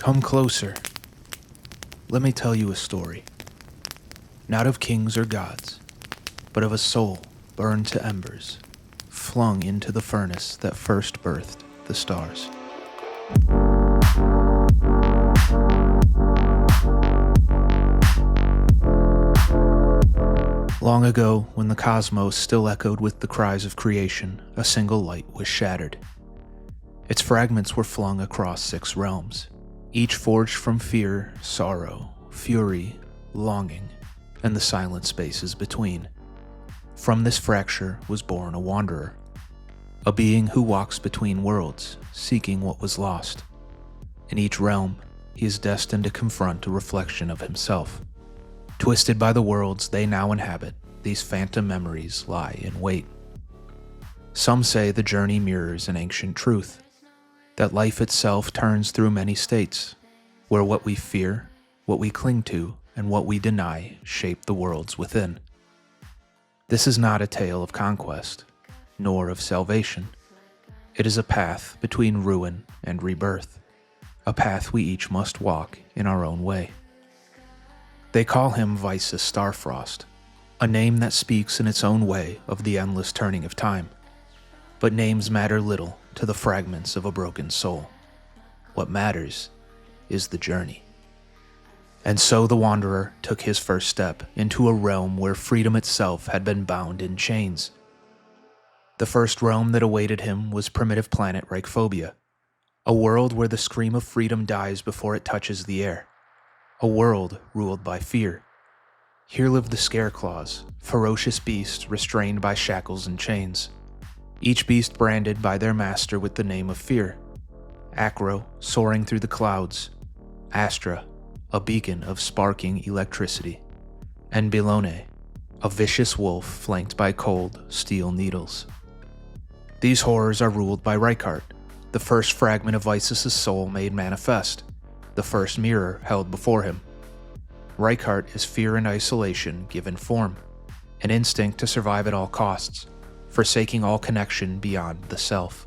Come closer. Let me tell you a story. Not of kings or gods, but of a soul burned to embers, flung into the furnace that first birthed the stars. Long ago, when the cosmos still echoed with the cries of creation, a single light was shattered. Its fragments were flung across 6 realms, each forged from fear, sorrow, fury, longing, and the silent spaces between. From this fracture was born a wanderer, a being who walks between worlds, seeking what was lost. In each realm, he is destined to confront a reflection of himself. Twisted by the worlds they now inhabit, these phantom memories lie in wait. Some say the journey mirrors an ancient truth, that life itself turns through many states, where what we fear, what we cling to, and what we deny shape the worlds within. This is not a tale of conquest, nor of salvation. It is a path between ruin and rebirth, a path we each must walk in our own way. They call him Visas Starfrost, a name that speaks in its own way of the endless turning of time. But names matter little to the fragments of a broken soul. What matters is the journey. And so the wanderer took his first step into a realm where freedom itself had been bound in chains. The first realm that awaited him was primitive planet Reichobia, a world where the scream of freedom dies before it touches the air, a world ruled by fear. Here lived the Scareclaws, ferocious beasts restrained by shackles and chains, each beast branded by their master with the name of fear. Acro, soaring through the clouds, Astra, a beacon of sparking electricity, and Pearloino, a vicious wolf flanked by cold, steel needles. These horrors are ruled by Reichobia, the first fragment of Visas' soul made manifest, the first mirror held before him. Reichobia is fear and isolation given form, an instinct to survive at all costs, forsaking all connection beyond the self.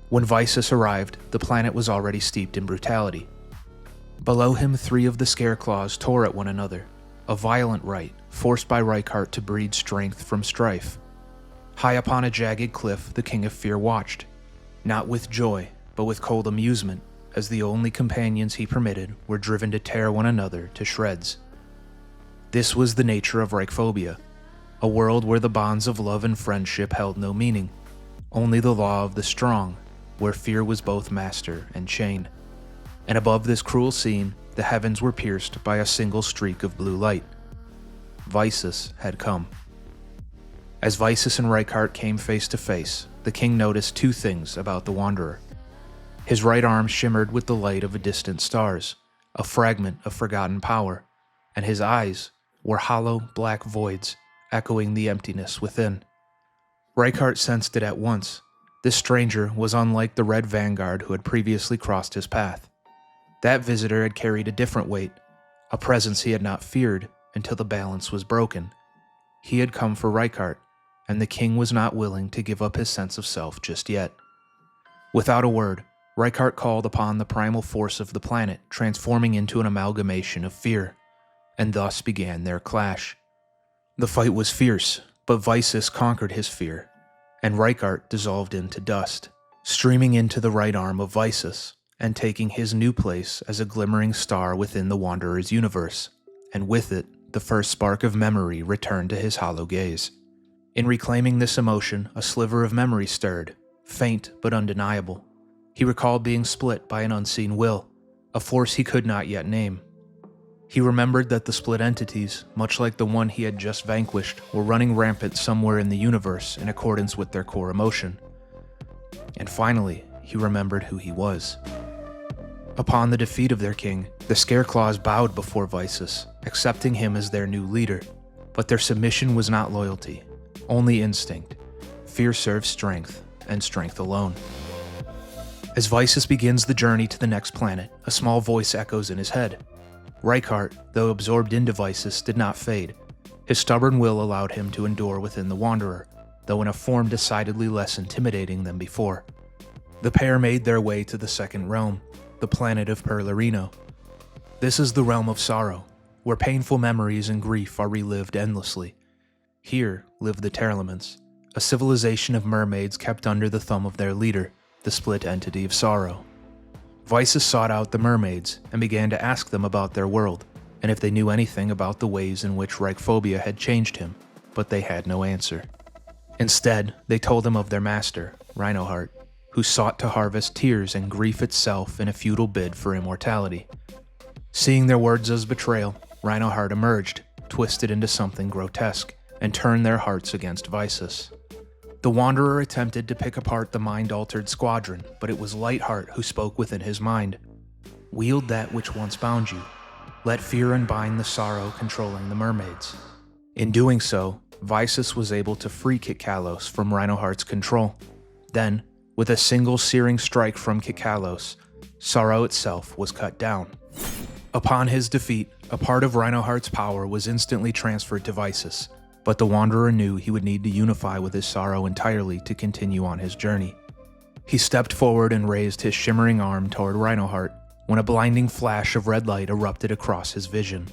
When Visas arrived, the planet was already steeped in brutality. Below him, 3 of the Scareclaws tore at one another, a violent rite forced by Reichobia to breed strength from strife. High upon a jagged cliff, the King of Fear watched, not with joy, but with cold amusement, as the only companions he permitted were driven to tear one another to shreds. This was the nature of Reichobia, a world where the bonds of love and friendship held no meaning, only the law of the strong, where fear was both master and chain. And above this cruel scene, the heavens were pierced by a single streak of blue light. Visas had come. As Visas and Reichobia came face to face, the king noticed 2 things about the wanderer. His right arm shimmered with the light of distant stars, a fragment of forgotten power, and his eyes were hollow black voids, echoing the emptiness within. Reichobia sensed it at once. This stranger was unlike the Red Vanguard who had previously crossed his path. That visitor had carried a different weight, a presence he had not feared until the balance was broken. He had come for Reichobia, and the king was not willing to give up his sense of self just yet. Without a word, Reichobia called upon the primal force of the planet, transforming into an amalgamation of fear, and thus began their clash. The fight was fierce, but Visas conquered his fear, and Reichobia dissolved into dust, streaming into the right arm of Visas, and taking his new place as a glimmering star within the Wanderer's universe, and with it, the first spark of memory returned to his hollow gaze. In reclaiming this emotion, a sliver of memory stirred, faint but undeniable. He recalled being split by an unseen will, a force he could not yet name. He remembered that the split entities, much like the one he had just vanquished, were running rampant somewhere in the universe in accordance with their core emotion. And finally, he remembered who he was. Upon the defeat of their king, the Scareclaws bowed before Visas, accepting him as their new leader. But their submission was not loyalty, only instinct. Fear serves strength, and strength alone. As Visas begins the journey to the next planet, a small voice echoes in his head. Reichobia, though absorbed into Visas, did not fade. His stubborn will allowed him to endure within the Wanderer, though in a form decidedly less intimidating than before. The pair made their way to the second realm, the planet of Pearloino. This is the realm of sorrow, where painful memories and grief are relived endlessly. Here live the Tearlaments, a civilization of mermaids kept under the thumb of their leader, the split entity of sorrow. Visas sought out the mermaids and began to ask them about their world, and if they knew anything about the ways in which Reichobia had changed him, but they had no answer. Instead, they told him of their master, Reinhardt, who sought to harvest tears and grief itself in a futile bid for immortality. Seeing their words as betrayal, Reinhardt emerged, twisted into something grotesque, and turned their hearts against Visas. The Wanderer attempted to pick apart the mind-altered squadron, but it was Lightheart who spoke within his mind. Wield that which once bound you. Let fear unbind the sorrow controlling the mermaids. In doing so, Visas was able to free Kikalos from Reinhardt's control. Then, with a single searing strike from Kikalos, sorrow itself was cut down. Upon his defeat, a part of Reinhardt's power was instantly transferred to Visas, but the Wanderer knew he would need to unify with his sorrow entirely to continue on his journey. He stepped forward and raised his shimmering arm toward Reinhardt when a blinding flash of red light erupted across his vision.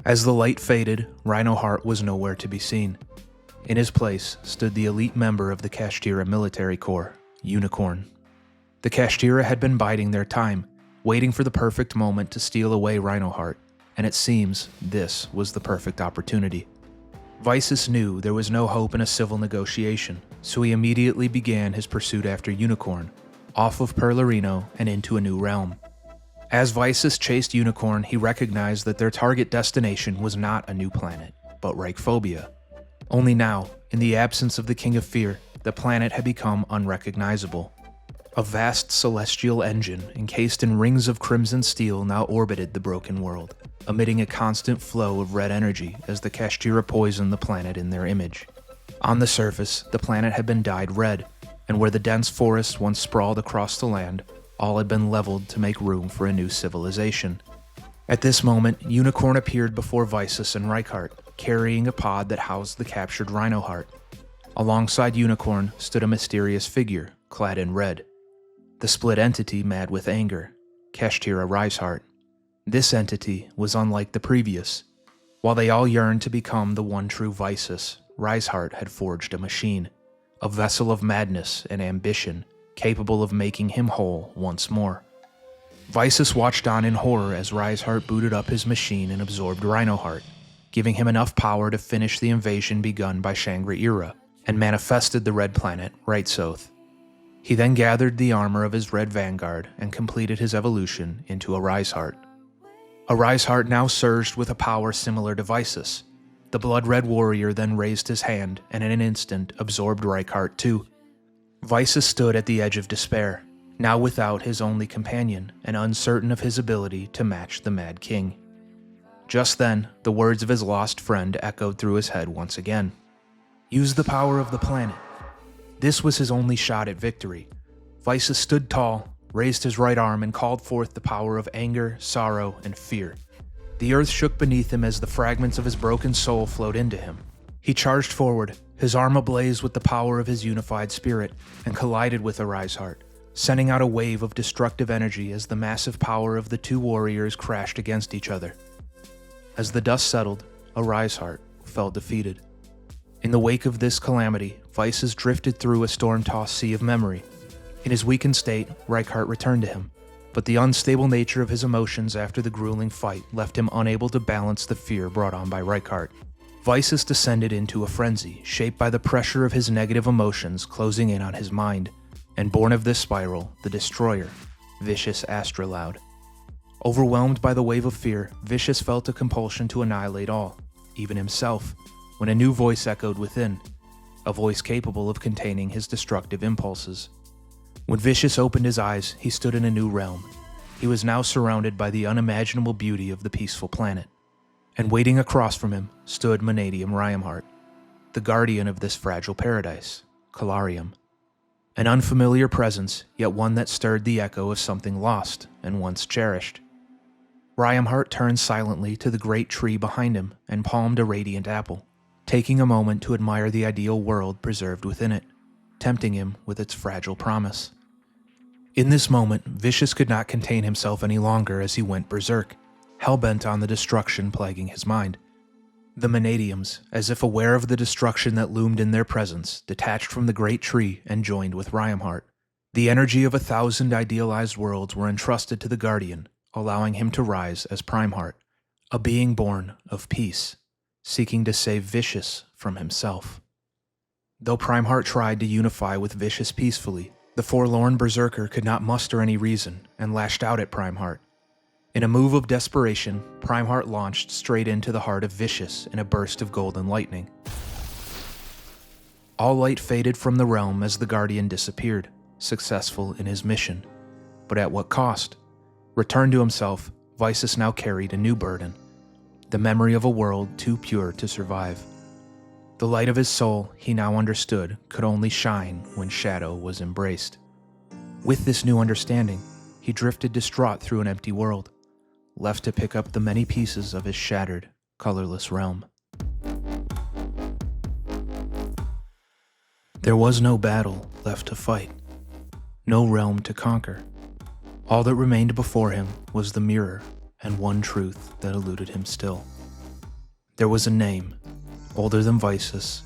As the light faded, Reinhardt was nowhere to be seen. In his place stood the elite member of the Kashtira military corps, Unicorn. The Kashtira had been biding their time, waiting for the perfect moment to steal away Reinhardt, and it seems this was the perfect opportunity. Visas knew there was no hope in a civil negotiation, so he immediately began his pursuit after Unicorn, off of Pearloino and into a new realm. As Visas chased Unicorn, he recognized that their target destination was not a new planet, but Reichobia. Only now, in the absence of the King of Fear, the planet had become unrecognizable. A vast celestial engine encased in rings of crimson steel now orbited the broken world, emitting a constant flow of red energy as the Kashtira poisoned the planet in their image. On the surface, the planet had been dyed red, and where the dense forest once sprawled across the land, all had been leveled to make room for a new civilization. At this moment, Unicorn appeared before Visas and Reichhardt, carrying a pod that housed the captured Reinhardt. Alongside Unicorn stood a mysterious figure, clad in red. The split entity mad with anger, Kashtira Reichhardt. This entity was unlike the previous. While they all yearned to become the one true Visas, Reichhardt had forged a machine, a vessel of madness and ambition, capable of making him whole once more. Visas watched on in horror as Reichhardt booted up his machine and absorbed Reinhardt, giving him enough power to finish the invasion begun by Shangri-Ira, and manifested the red planet Reitzoth. He then gathered the armor of his red vanguard and completed his evolution into a Reichhardt. A Reichhardt now surged with a power similar to Visas. The blood-red warrior then raised his hand and in an instant absorbed Reichhardt too. Visas stood at the edge of despair, now without his only companion and uncertain of his ability to match the Mad King. Just then, the words of his lost friend echoed through his head once again. Use the power of the planet. This was his only shot at victory. Visas stood tall, raised his right arm, and called forth the power of anger, sorrow, and fear. The earth shook beneath him as the fragments of his broken soul flowed into him. He charged forward, his arm ablaze with the power of his unified spirit, and collided with a Reichhardt, sending out a wave of destructive energy as the massive power of the two warriors crashed against each other. As the dust settled, a Reichhardt fell defeated. In the wake of this calamity, Visas drifted through a storm-tossed sea of memory. In his weakened state, Reichhardt returned to him, but the unstable nature of his emotions after the grueling fight left him unable to balance the fear brought on by Reichhardt. Visas descended into a frenzy, shaped by the pressure of his negative emotions closing in on his mind, and born of this spiral, the Destroyer, Vicious Astrolaud. Overwhelmed by the wave of fear, Vicious felt a compulsion to annihilate all, even himself, when a new voice echoed within, a voice capable of containing his destructive impulses. When Vicious opened his eyes, he stood in a new realm. He was now surrounded by the unimaginable beauty of the peaceful planet. And waiting across from him stood Mannadium Reinhardt, the guardian of this fragile paradise, Calarium. An unfamiliar presence, yet one that stirred the echo of something lost and once cherished. Reinhardt turned silently to the great tree behind him and palmed a radiant apple, taking a moment to admire the ideal world preserved within it, tempting him with its fragile promise. In this moment, Vicious could not contain himself any longer as he went berserk, hell-bent on the destruction plaguing his mind. The Mannadiums, as if aware of the destruction that loomed in their presence, detached from the great tree and joined with Rhyamheart. The energy of 1,000 idealized worlds were entrusted to the Guardian, allowing him to rise as Primeheart, a being born of peace, seeking to save Vicious from himself. Though Primeheart tried to unify with Vicious peacefully, the forlorn berserker could not muster any reason and lashed out at Primeheart. In a move of desperation, Primeheart launched straight into the heart of Vicious in a burst of golden lightning. All light faded from the realm as the Guardian disappeared, successful in his mission. But at what cost? Returned to himself, Visas now carried a new burden, the memory of a world too pure to survive. The light of his soul, he now understood, could only shine when shadow was embraced. With this new understanding, he drifted distraught through an empty world, left to pick up the many pieces of his shattered, colorless realm. There was no battle left to fight, no realm to conquer. All that remained before him was the mirror and one truth that eluded him still. There was a name, older than Visas,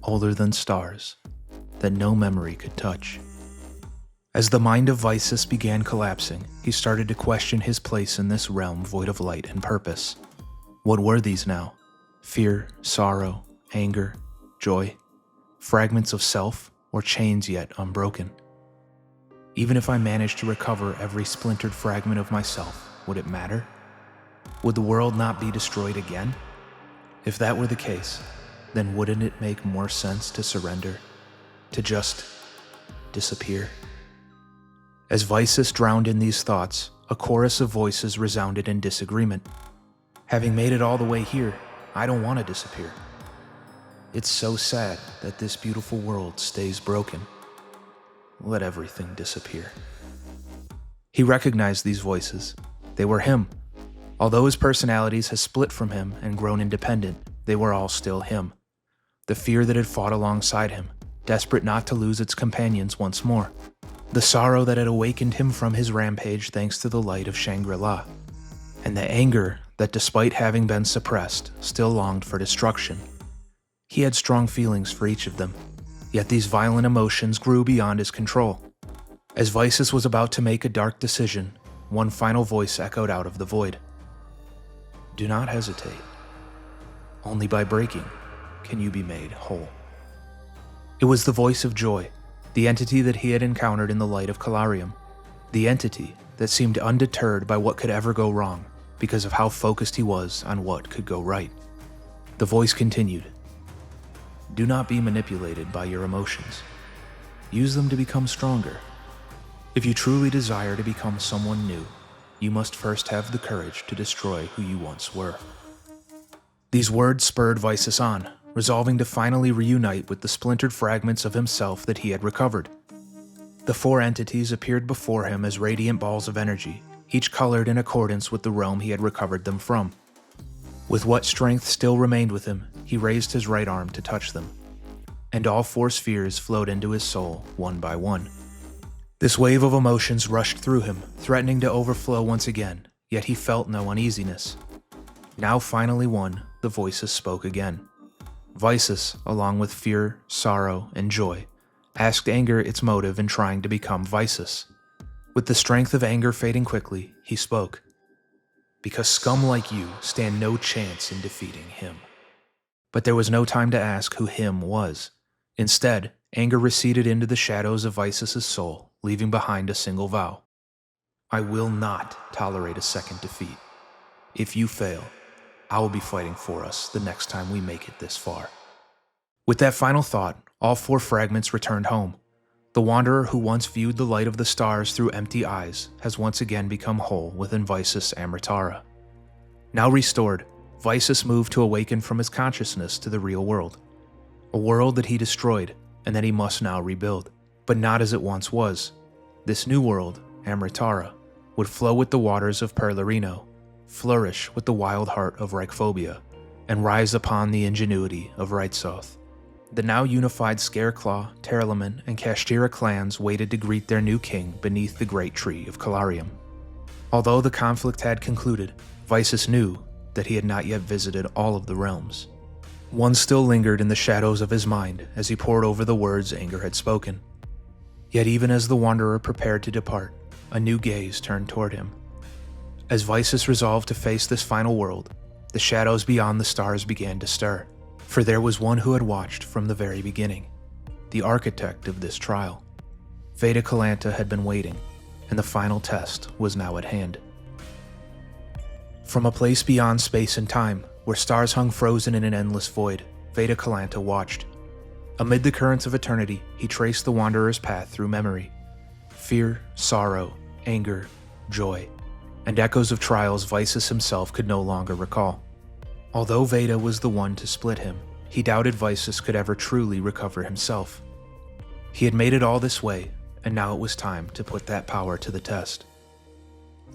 older than stars, that no memory could touch. As the mind of Visas began collapsing, he started to question his place in this realm void of light and purpose. What were these now? Fear, sorrow, anger, joy? Fragments of self, or chains yet unbroken? Even if I managed to recover every splintered fragment of myself, would it matter? Would the world not be destroyed again? If that were the case, then wouldn't it make more sense to surrender? To just disappear? As Visas drowned in these thoughts, a chorus of voices resounded in disagreement. Having made it all the way here, I don't want to disappear. It's so sad that this beautiful world stays broken. Let everything disappear. He recognized these voices. They were him. Although his personalities had split from him and grown independent, they were all still him. The fear that had fought alongside him, desperate not to lose its companions once more. The sorrow that had awakened him from his rampage thanks to the light of Shangri-La. And the anger that, despite having been suppressed, still longed for destruction. He had strong feelings for each of them, yet these violent emotions grew beyond his control. As Visas was about to make a dark decision, one final voice echoed out of the void. Do not hesitate. Only by breaking can you be made whole. It was the voice of Joy, the entity that he had encountered in the light of Calarium, the entity that seemed undeterred by what could ever go wrong because of how focused he was on what could go right. The voice continued. Do not be manipulated by your emotions. Use them to become stronger. If you truly desire to become someone new, you must first have the courage to destroy who you once were. These words spurred Visas on, resolving to finally reunite with the splintered fragments of himself that he had recovered. The four entities appeared before him as radiant balls of energy, each colored in accordance with the realm he had recovered them from. With what strength still remained with him, he raised his right arm to touch them, and all four spheres flowed into his soul one by one. This wave of emotions rushed through him, threatening to overflow once again, yet he felt no uneasiness. Now finally one, the voices spoke again. Visas, along with fear, sorrow, and joy, asked anger its motive in trying to become Visas. With the strength of anger fading quickly, he spoke. Because scum like you stand no chance in defeating him. But there was no time to ask who him was. Instead, anger receded into the shadows of Visas' soul, leaving behind a single vow. I will not tolerate a second defeat. If you fail, I will be fighting for us the next time we make it this far. With that final thought, all four fragments returned home. The wanderer who once viewed the light of the stars through empty eyes has once again become whole within Visas Amritara. Now restored, Visas moved to awaken from his consciousness to the real world. A world that he destroyed and that he must now rebuild, but not as it once was. This new world, Amritara, would flow with the waters of Pearloino, flourish with the wild heart of Reichobia, and rise upon the ingenuity of Reichsoth. the now unified Scareclaw, Tearlament, and Kashtira clans waited to greet their new king beneath the great tree of Calarium. Although the conflict had concluded, Visas knew that he had not yet visited all of the realms. One still lingered in the shadows of his mind as he pored over the words Anger had spoken. Yet even as the wanderer prepared to depart, a new gaze turned toward him. As Visas resolved to face this final world, the shadows beyond the stars began to stir, for there was one who had watched from the very beginning, the architect of this trial. Vad Kalanta had been waiting, and the final test was now at hand. From a place beyond space and time, where stars hung frozen in an endless void, Vad Kalanta watched. Amid the currents of eternity, he traced the wanderer's path through memory. Fear, sorrow, anger, joy, and echoes of trials Visas himself could no longer recall. Although Veda was the one to split him, he doubted Visas could ever truly recover himself. He had made it all this way, and now it was time to put that power to the test.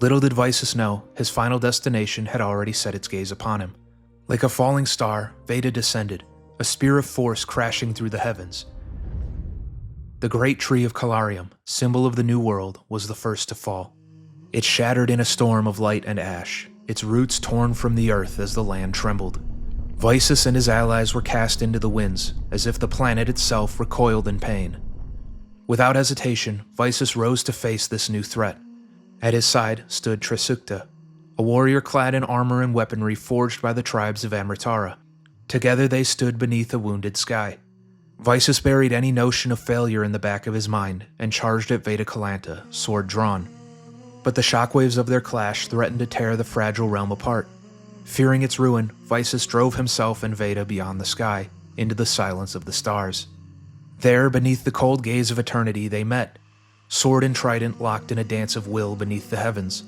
Little did Visas know, his final destination had already set its gaze upon him. Like a falling star, Veda descended, a spear of force crashing through the heavens. The great tree of Calarium, symbol of the New World, was the first to fall. It shattered in a storm of light and ash, its roots torn from the earth as the land trembled. Visas and his allies were cast into the winds, as if the planet itself recoiled in pain. Without hesitation, Visas rose to face this new threat. At his side stood Trisukta, a warrior clad in armor and weaponry forged by the tribes of Amritara. Together they stood beneath a wounded sky. Visas buried any notion of failure in the back of his mind and charged at Vad Kalanta, sword drawn. But the shockwaves of their clash threatened to tear the fragile realm apart. Fearing its ruin, Visas drove himself and Veda beyond the sky, into the silence of the stars. There, beneath the cold gaze of eternity, they met, sword and trident locked in a dance of will beneath the heavens.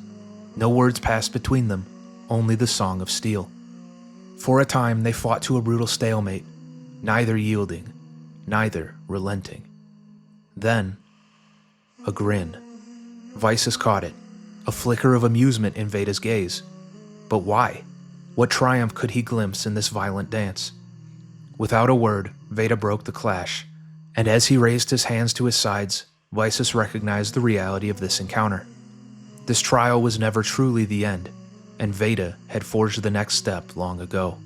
No words passed between them, only the song of steel. For a time they fought to a brutal stalemate, neither yielding, neither relenting. Then, a grin. Visas caught it, a flicker of amusement in Veda's gaze. But why? What triumph could he glimpse in this violent dance? Without a word, Veda broke the clash, and as he raised his hands to his sides, Visas recognized the reality of this encounter. This trial was never truly the end, and Veda had forged the next step long ago.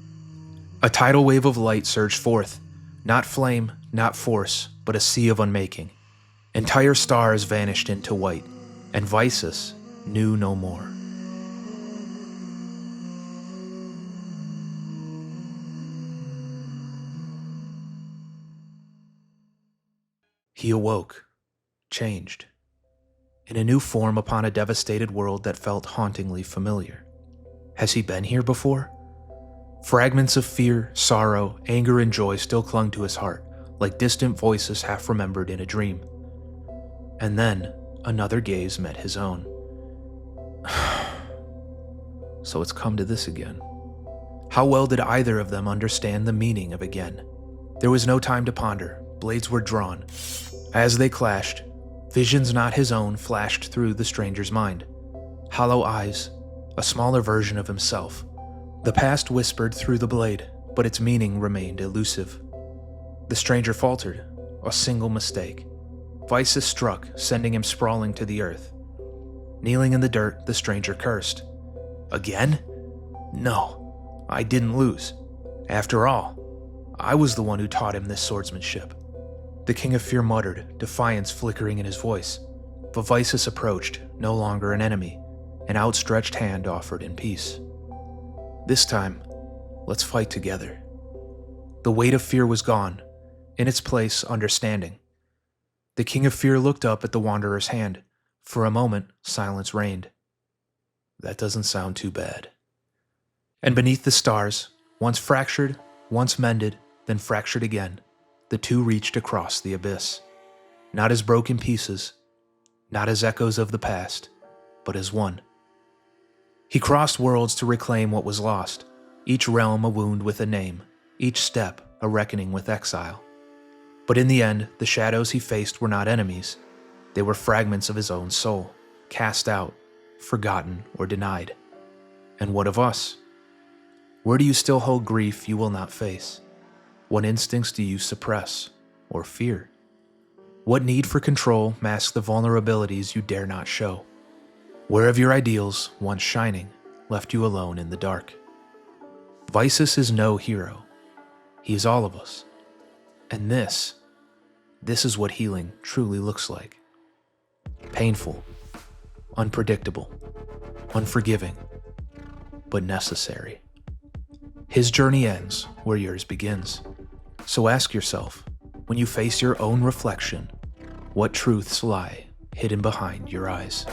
A tidal wave of light surged forth, not flame, not force, but a sea of unmaking. Entire stars vanished into white, and Visas knew no more. He awoke, changed, in a new form upon a devastated world that felt hauntingly familiar. Has he been here before? Fragments of fear, sorrow, anger, and joy still clung to his heart, like distant voices half remembered in a dream. And then, another gaze met his own. So it's come to this again. How well did either of them understand the meaning of again? There was no time to ponder. Blades were drawn. As they clashed, visions not his own flashed through the stranger's mind. Hollow eyes, a smaller version of himself. The past whispered through the blade, but its meaning remained elusive. The stranger faltered, a single mistake. Visas struck, sending him sprawling to the earth. Kneeling in the dirt, the stranger cursed. Again? No, I didn't lose. After all, I was the one who taught him this swordsmanship. The King of Fear muttered, defiance flickering in his voice. But Visas approached, no longer an enemy, an outstretched hand offered in peace. This time, let's fight together. The weight of fear was gone. In its place, understanding. The King of Fear looked up at the Wanderer's hand. For a moment, silence reigned. That doesn't sound too bad. And beneath the stars, once fractured, once mended, then fractured again, the two reached across the abyss. Not as broken pieces, not as echoes of the past, but as one. He crossed worlds to reclaim what was lost, each realm a wound with a name, each step a reckoning with exile. But in the end, the shadows he faced were not enemies. They were fragments of his own soul, cast out, forgotten, or denied. And what of us? Where do you still hold grief you will not face? What instincts do you suppress or fear? What need for control masks the vulnerabilities you dare not show? Where have your ideals, once shining, left you alone in the dark? Visas is no hero. He is all of us. And this is what healing truly looks like. Painful, unpredictable, unforgiving, but necessary. His journey ends where yours begins. So ask yourself, when you face your own reflection, what truths lie hidden behind your eyes?